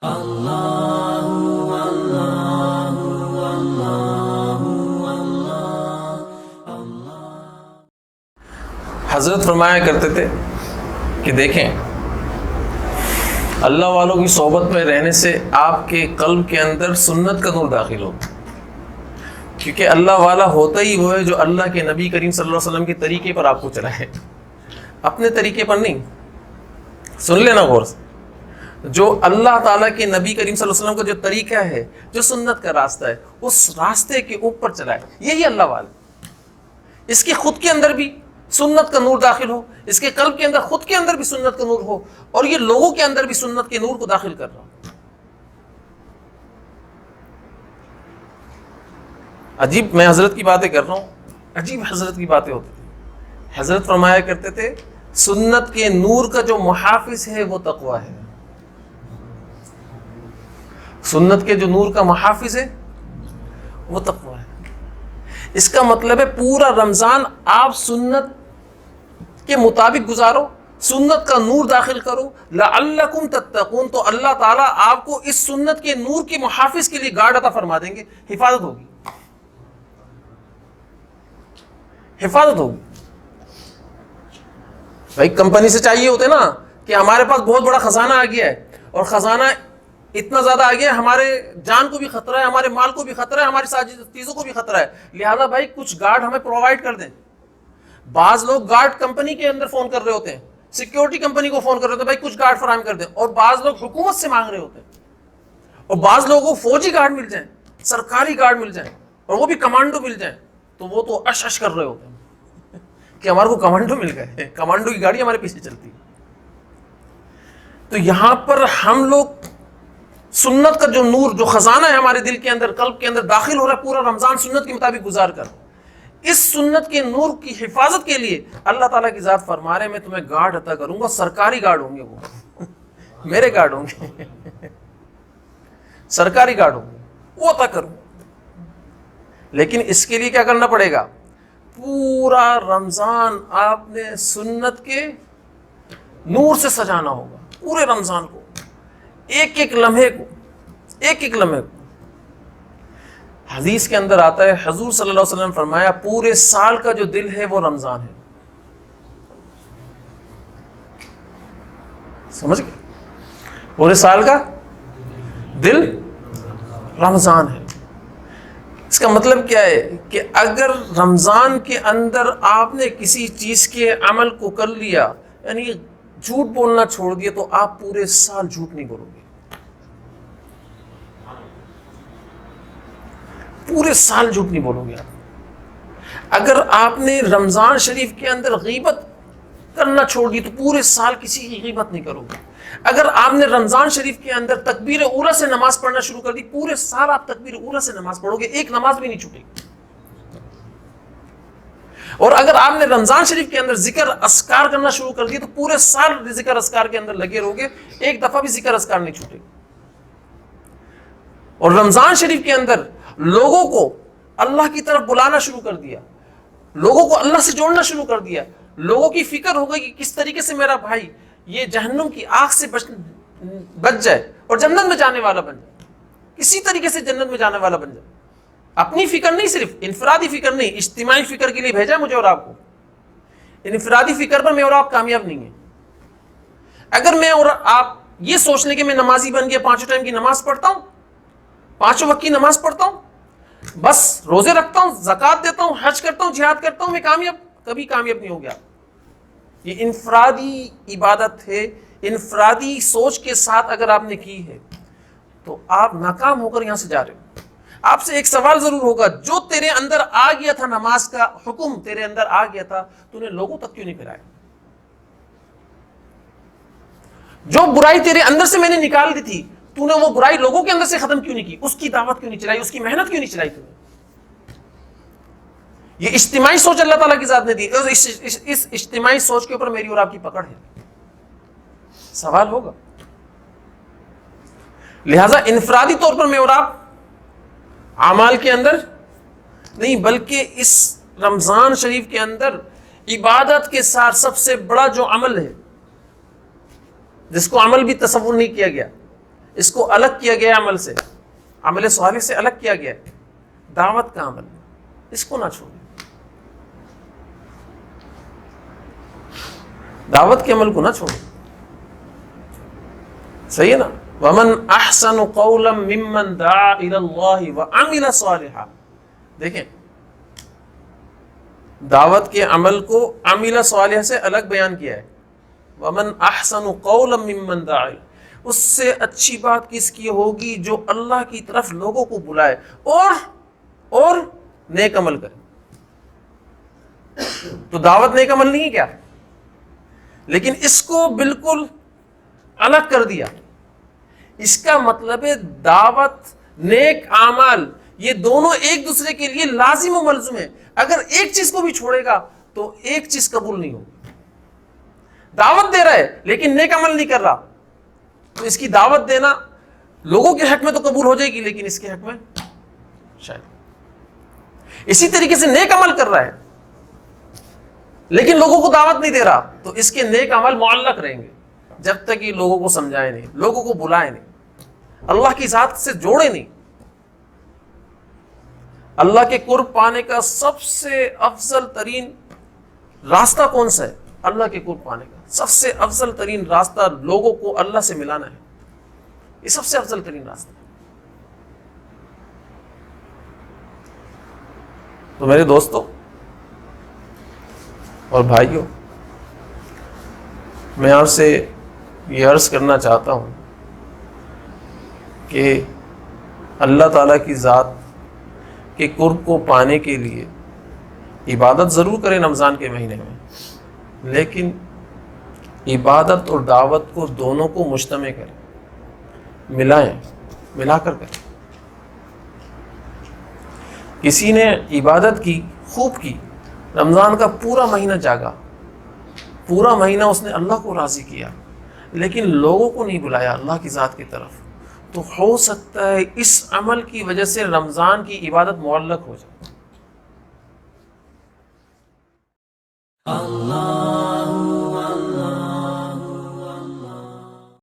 حضرت فرمایا کرتے تھے کہ دیکھیں، اللہ والوں کی صحبت میں رہنے سے آپ کے قلب کے اندر سنت کا نور داخل ہو، کیونکہ اللہ والا ہوتا ہی وہ ہے جو اللہ کے نبی کریم صلی اللہ علیہ وسلم کے طریقے پر آپ کو چلائے، اپنے طریقے پر نہیں۔ سن لینا غور سے، جو اللہ تعالیٰ کے نبی کریم صلی اللہ علیہ وسلم کا جو طریقہ ہے، جو سنت کا راستہ ہے، اس راستے کے اوپر چلائے، یہی اللہ والا۔ اس کے خود کے اندر بھی سنت کا نور داخل ہو، اس کے قلب کے اندر خود کے اندر بھی سنت کا نور ہو، اور یہ لوگوں کے اندر بھی سنت کے نور کو داخل کر رہا ہو۔ عجیب، میں حضرت کی باتیں کر رہا ہوں، عجیب حضرت کی باتیں ہوتی تھی۔ حضرت فرمایا کرتے تھے سنت کے نور کا جو محافظ ہے وہ تقویٰ ہے۔ سنت کے جو نور کا محافظ ہے وہ تقویٰ ہے۔ اس کا مطلب ہے پورا رمضان آپ سنت کے مطابق گزارو، سنت کا نور داخل کرو، لعلکم تتقون، تو اللہ تعالیٰ آپ کو اس سنت کے نور کے محافظ کے لیے گارڈ عطا فرما دیں گے، حفاظت ہوگی، حفاظت ہوگی۔ بھائی کمپنی سے چاہیے ہوتے نا کہ ہمارے پاس بہت بڑا خزانہ آ گیا ہے، اور خزانہ اتنا زیادہ آ گیا ہے، ہمارے جان کو بھی خطرہ ہے، ہمارے مال کو بھی خطرہ ہے، ہماری ساری چیزوں کو بھی خطرہ ہے، لہذا بھائی کچھ گارڈ ہمیں پرووائڈ کر دیں۔ بعض لوگ گارڈ کمپنی کے اندر فون کر رہے ہوتے ہیں، سیکیورٹی کمپنی کو فون کر رہے ہوتے ہیں، بھائی کچھ گارڈ فراہم کر دیں، اور بعض لوگ حکومت سے مانگ رہے ہوتے ہیں، اور بعض لوگوں کو فوجی گارڈ مل جائیں، سرکاری گارڈ مل جائیں، اور وہ بھی کمانڈو مل جائیں، تو وہ تو اش اش کر رہے ہوتے ہیں کہ ہمارے کو کمانڈو مل گئے، کمانڈو کی گاڑی ہمارے پیچھے چلتی ہے۔ تو یہاں پر ہم لوگ سنت کا جو نور، جو خزانہ ہے ہمارے دل کے اندر، قلب کے اندر داخل ہو رہا ہے، پورا رمضان سنت کے مطابق گزار کر، اس سنت کے نور کی حفاظت کے لیے اللہ تعالیٰ کی ذات فرما رہے ہیں میں تمہیں گارڈ عطا کروں گا، سرکاری گارڈ ہوں گے، وہ میرے گارڈ ہوں گے، سرکاری گارڈ ہوں گے، وہ عطا کروں۔ لیکن اس کے لیے کیا کرنا پڑے گا؟ پورا رمضان آپ نے سنت کے نور سے سجانا ہوگا، پورے رمضان کو، ایک ایک لمحے کو، ایک ایک لمحے کو۔ حدیث کے اندر آتا ہے، حضور صلی اللہ علیہ وسلم نے فرمایا پورے سال کا جو دل ہے وہ رمضان ہے۔ سمجھ گئے؟ پورے سال کا دل رمضان ہے۔ اس کا مطلب کیا ہے کہ اگر رمضان کے اندر آپ نے کسی چیز کے عمل کو کر لیا، یعنی جھوٹ بولنا چھوڑ دیا، تو آپ پورے سال جھوٹ نہیں بولو گے، پورے سال جھوٹ نہیں بولو گے آپ۔ اگر آپ نے رمضان شریف کے اندر غیبت کرنا چھوڑ دی تو پورے سال کسی کی غیبت نہیں کرو گے۔ اگر آپ نے رمضان شریف کے اندر تکبیر اولیٰ سے نماز پڑھنا شروع کر دی، پورے سال آپ تکبیر اولیٰ سے نماز پڑھو گے، ایک نماز بھی نہیں چھوٹے گی۔ اور اگر آپ نے رمضان شریف کے اندر ذکر اذکار کرنا شروع کر دیا تو پورے سال ذکر اذکار کے اندر لگے رہو گے، ایک دفعہ بھی ذکر اذکار نہیں چھوٹے گی۔ اور رمضان شریف کے اندر لوگوں کو اللہ کی طرف بلانا شروع کر دیا، لوگوں کو اللہ سے جوڑنا شروع کر دیا، لوگوں کی فکر ہو گئی کہ کس طریقے سے میرا بھائی یہ جہنم کی آگ سے بچ جائے اور جنت میں جانے والا بن جائے، کسی طریقے سے جنت میں جانے والا بن جائے۔ اپنی فکر نہیں، صرف انفرادی فکر نہیں، اجتماعی فکر کے لیے بھیجا مجھے اور آپ کو۔ انفرادی فکر پر میں اور آپ کامیاب نہیں ہیں۔ اگر میں اور آپ یہ سوچ لیں کہ میں نمازی بن گیا، 5 ٹائم کی نماز پڑھتا ہوں، 5 وقت کی نماز پڑھتا ہوں، بس روزے رکھتا ہوں، زکوٰۃ دیتا ہوں، حج کرتا ہوں، جہاد کرتا ہوں، میں کامیاب، کبھی کامیاب نہیں ہو گیا۔ یہ انفرادی عبادت ہے، انفرادی سوچ کے ساتھ اگر آپ نے کی ہے تو آپ ناکام ہو کر یہاں سے جا رہے ہو۔ آپ سے ایک سوال ضرور ہوگا، جو تیرے اندر آ گیا تھا، نماز کا حکم تیرے اندر آ گیا تھا، تو نے لوگوں تک کیوں نہیں پھیلایا؟ جو برائی تیرے اندر سے میں نے نکال دی تھی، تو نے وہ برائی لوگوں کے اندر سے ختم کیوں نہیں کی؟ اس کی دعوت کیوں نہیں چلائی؟ اس کی محنت کیوں نہیں چلائی تو نے؟ یہ اجتماعی سوچ اللہ تعالیٰ کی ذات نے دی، اس اجتماعی سوچ کے اوپر میری اور آپ کی پکڑ ہے، سوال ہوگا۔ لہذا انفرادی طور پر میں اور آپ اعمال کے اندر نہیں، بلکہ اس رمضان شریف کے اندر عبادت کے ساتھ سب سے بڑا جو عمل ہے، جس کو عمل بھی تصور نہیں کیا گیا، اس کو الگ کیا گیا عمل سے، عمل صالح سے الگ کیا گیا ہے، دعوت کا عمل، اس کو نہ چھوڑیں، دعوت کے عمل کو نہ چھوڑیں، صحیح ہے نا؟ وَمَنْ أَحْسَنُ قَوْلًا مِّمَّنْ دَعَا إِلَى اللَّهِ وَعَمِلَ صَالِحًا. دیکھیں دعوت کے عمل کو عمل صالح سے الگ بیان کیا ہے. وَمَنْ أَحْسَنُ قَوْلًا مِّمَّنْ دَعَا، اس سے اچھی بات کس کی ہوگی جو اللہ کی طرف لوگوں کو بلائے اور نیک عمل کرے. تو دعوت نیک عمل نہیں ہے کیا؟ لیکن اس کو بالکل الگ کر دیا. اس کا مطلب ہے دعوت، نیک اعمال، یہ دونوں ایک دوسرے کے لیے لازم و ملزم ہے. اگر ایک چیز کو بھی چھوڑے گا تو ایک چیز قبول نہیں ہوگی. دعوت دے رہا ہے لیکن نیک عمل نہیں کر رہا، تو اس کی دعوت دینا لوگوں کے حق میں تو قبول ہو جائے گی لیکن اس کے حق میں شاید. اسی طریقے سے نیک عمل کر رہا ہے لیکن لوگوں کو دعوت نہیں دے رہا، تو اس کے نیک عمل معلق رہیں گے جب تک یہ لوگوں کو سمجھائے نہیں، لوگوں کو بلائے نہیں، اللہ کی ذات سے جوڑے نہیں. اللہ کے قرب پانے کا سب سے افضل ترین راستہ کون سا ہے؟ اللہ کے قرب پانے کا سب سے افضل ترین راستہ لوگوں کو اللہ سے ملانا ہے. یہ سب سے افضل ترین راستہ ہے. تو میرے دوستوں اور بھائیوں، میں آپ سے یہ عرض کرنا چاہتا ہوں کہ اللہ تعالیٰ کی ذات کے قرب کو پانے کے لیے عبادت ضرور کریں رمضان کے مہینے میں، لیکن عبادت اور دعوت کو دونوں کو مجتمع کریں، ملائیں، ملا کر کریں. کسی نے عبادت کی، خوب کی، رمضان کا پورا مہینہ جاگا، پورا مہینہ اس نے اللہ کو راضی کیا، لیکن لوگوں کو نہیں بلایا اللہ کی ذات کی طرف، تو ہو سکتا ہے اس عمل کی وجہ سے رمضان کی عبادت معلق ہو جائے.